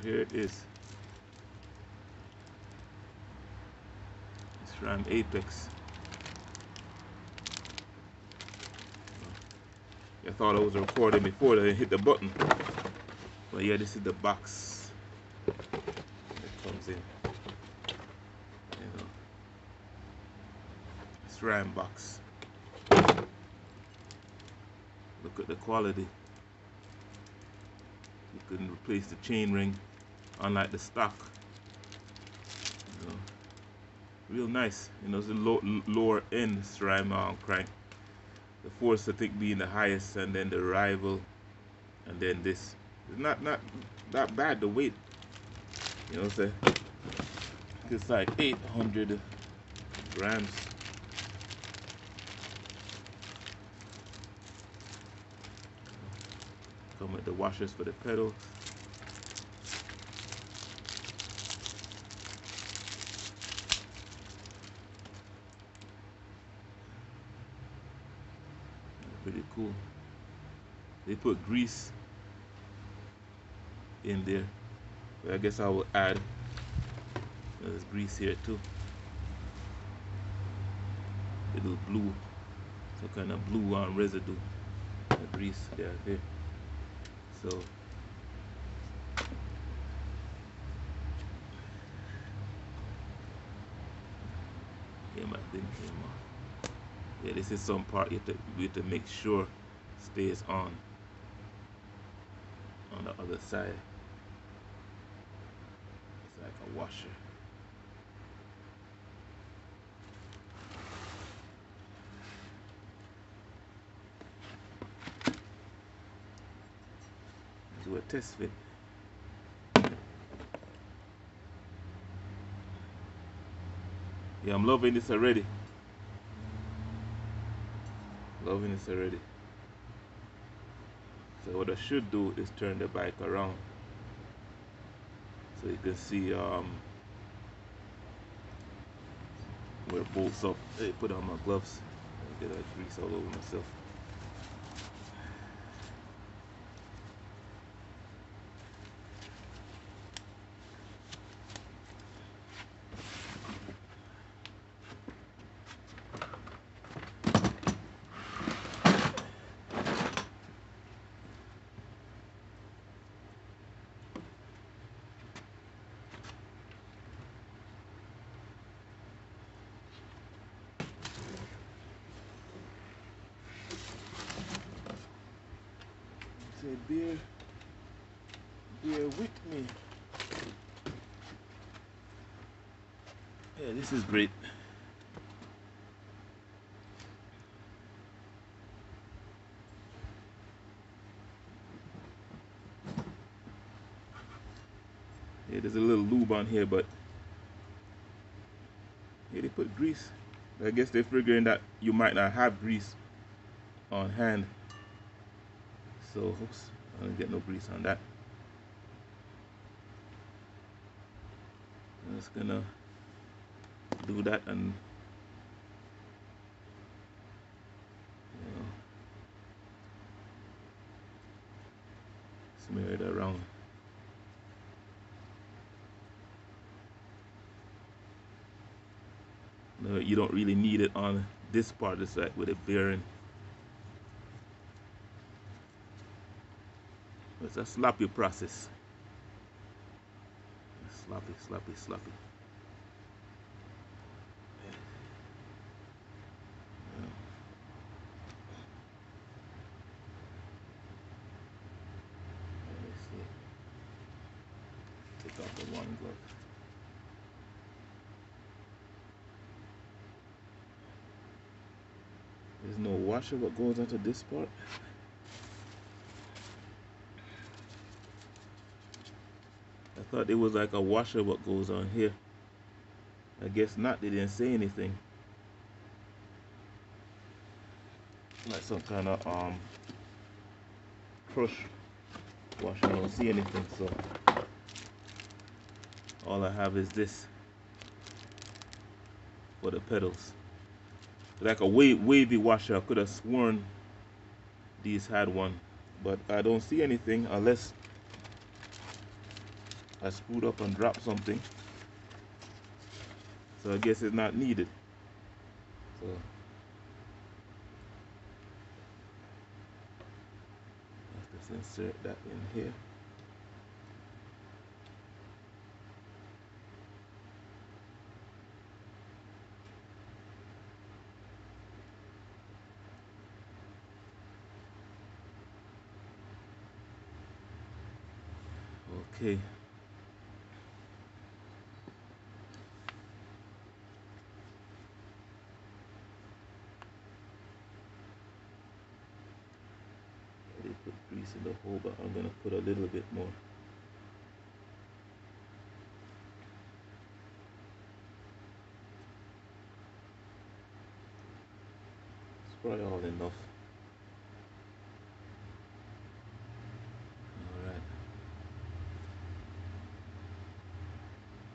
here it is. SRAM Apex. I thought I was recording before I hit the button. But yeah, this is the box that comes in. You know, SRAM box. Look at the quality. You can replace the chain ring, unlike the stock. You know, real nice. You know, it's a lower end SRAM crank. The force I think being the highest, and then the rival, and then this. It's not bad, the weight. You know what I'm saying? It's like 800 grams. Come with the washers for the pedals. Pretty cool. They put grease in there, but I guess I will add, there's grease here too. Little blue, some kind of blue on residue, the grease there. So yeah, my thing came off. Yeah, this is some part you have to make sure stays on the other side. It's like a washer. Do a test fit. Yeah, I'm loving this already. Loving this already. So what I should do is turn the bike around so you can see where it bolts up. Hey, put on my gloves. Get that grease all over myself. Say, bear with me. Yeah, this is great. Yeah, there's a little lube on here, but yeah, they put grease. I guess they're figuring that you might not have grease on hand. So, oops, I don't get no grease on that. I'm just gonna do that and smear it around. No, you don't really need it on this part. It's like with a bearing. It's a sloppy process. Sloppy, sloppy, sloppy. Take off the one glove. There's no washer what goes onto this part. I thought there was like a washer what goes on here. I guess not, they didn't say anything. Like some kind of crush washer, I don't see anything, so all I have is this for the pedals. Like a wavy washer. I could have sworn these had one, but I don't see anything unless I screwed up and dropped something, so I guess it's not needed. So let's just insert that in here. Okay. I did put grease in the hole, but I'm gonna put a little bit more. It's probably all enough. Alright.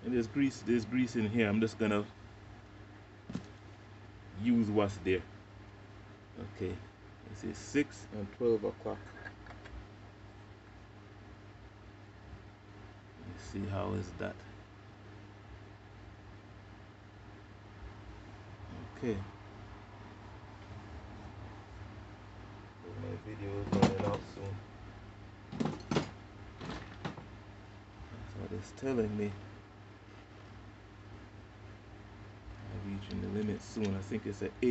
And there's grease in here. I'm just gonna use what's there. Okay. This is 6 and 12 o'clock. Let's see how is that. Okay. My video is running out soon. That's what it's telling me. I'm reaching the limit soon. I think it's at 8.